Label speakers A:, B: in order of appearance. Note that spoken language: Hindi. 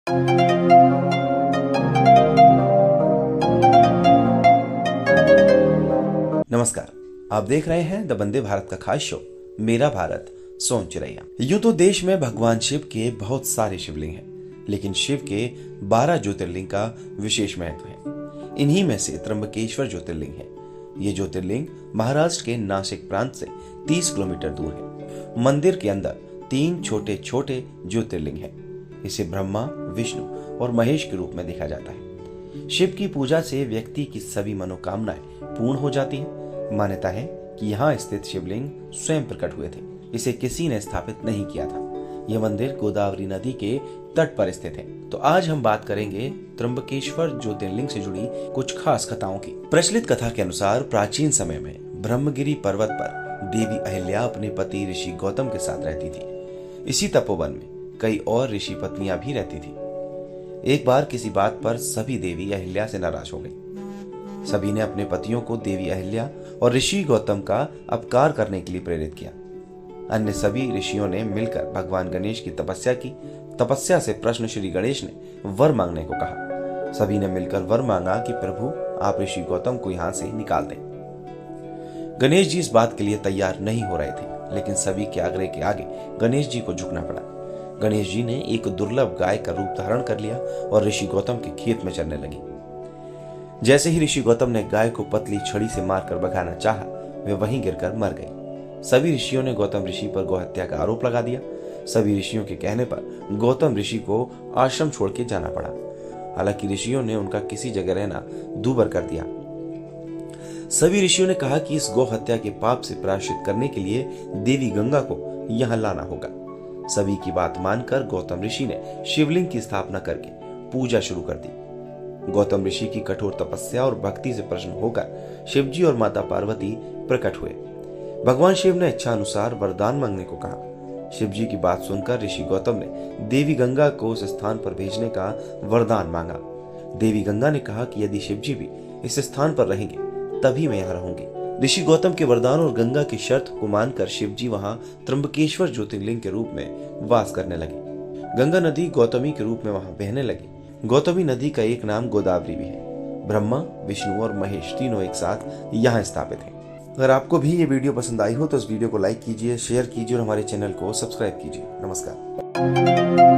A: नमस्कार, आप देख रहे हैं द वंदे भारत का खास शो मेरा भारत सोन चिरैया। यूं तो देश में भगवान शिव के बहुत सारे शिवलिंग हैं, लेकिन शिव के 12 ज्योतिर्लिंग का विशेष महत्व है। इन्हीं में से त्र्यंबकेश्वर ज्योतिर्लिंग है। ये ज्योतिर्लिंग महाराष्ट्र के नासिक प्रांत से 30 किलोमीटर दूर है। मंदिर के अंदर 3 छोटे छोटे ज्योतिर्लिंग हैं। इसे ब्रह्मा, विष्णु और महेश के रूप में देखा जाता है। शिव की पूजा से व्यक्ति की सभी मनोकामनाएं पूर्ण हो जाती हैं। मान्यता है कि यहाँ स्थित शिवलिंग स्वयं प्रकट हुए थे, इसे किसी ने स्थापित नहीं किया था। यह मंदिर गोदावरी नदी के तट पर स्थित है। तो आज हम बात करेंगे त्र्यंबकेश्वर ज्योतिर्लिंग से जुड़ी कुछ खास कथाओं की। प्रचलित कथा के अनुसार प्राचीन समय में ब्रह्मगिरी पर्वत पर देवी अहिल्या अपने पति ऋषि गौतम के साथ रहती थी। इसी तपोवन में कई और ऋषि पत्नियां भी रहती थी। एक बार किसी बात पर सभी देवी अहिल्या से नाराज हो गई। सभी ने अपने पतियों को देवी अहिल्या और ऋषि गौतम का अपकार करने के लिए प्रेरित किया। अन्य सभी ऋषियों ने मिलकर भगवान गणेश की तपस्या की। तपस्या से प्रश्न श्री गणेश ने वर मांगने को कहा। सभी ने मिलकर वर मांगा कि प्रभु आप ऋषि गौतम को यहाँ से निकाल दें। गणेश जी इस बात के लिए तैयार नहीं हो रहे थे, लेकिन सभी के आग्रह के आगे गणेश जी को झुकना पड़ा। गणेश जी ने एक दुर्लभ गाय का रूप धारण कर लिया और ऋषि गौतम के खेत में चलने लगी। जैसे ही ऋषि गौतम ने गाय को पतली छड़ी से मारकर भगाना चाहा, वे वहीं गिरकर मर गई। सभी ऋषियों ने गौतम ऋषि पर गौहत्या का आरोप लगा दिया। सभी ऋषियों के कहने पर गौतम ऋषि को आश्रम छोड़ के जाना पड़ा। हालांकि ऋषियों ने उनका किसी जगह रहना दूभर कर दिया। सभी ऋषियों ने कहा कि इस गौहत्या के पाप से प्रायश्चित करने के लिए देवी गंगा को यहाँ लाना होगा। सभी की बात मानकर गौतम ऋषि ने शिवलिंग की स्थापना करके पूजा शुरू कर दी। गौतम ऋषि की कठोर तपस्या और भक्ति से प्रसन्न होकर शिवजी और माता पार्वती प्रकट हुए। भगवान शिव ने इच्छा अनुसार वरदान मांगने को कहा। शिवजी की बात सुनकर ऋषि गौतम ने देवी गंगा को उस स्थान पर भेजने का वरदान मांगा। देवी गंगा ने कहा कि यदि शिवजी भी इस स्थान पर रहेंगे तभी मैं यहाँ रहूंगी। ऋषि गौतम के वरदान और गंगा की शर्त को मानकर शिवजी वहां त्र्यंबकेश्वर ज्योतिर्लिंग के रूप में वास करने लगे। गंगा नदी गौतमी के रूप में वहां बहने लगी। गौतमी नदी का एक नाम गोदावरी भी है। ब्रह्मा, विष्णु और महेश तीनों एक साथ यहाँ स्थापित हैं। अगर आपको भी ये वीडियो पसंद आई हो तो इस वीडियो को लाइक कीजिए, शेयर कीजिए और हमारे चैनल को सब्सक्राइब कीजिए। नमस्कार।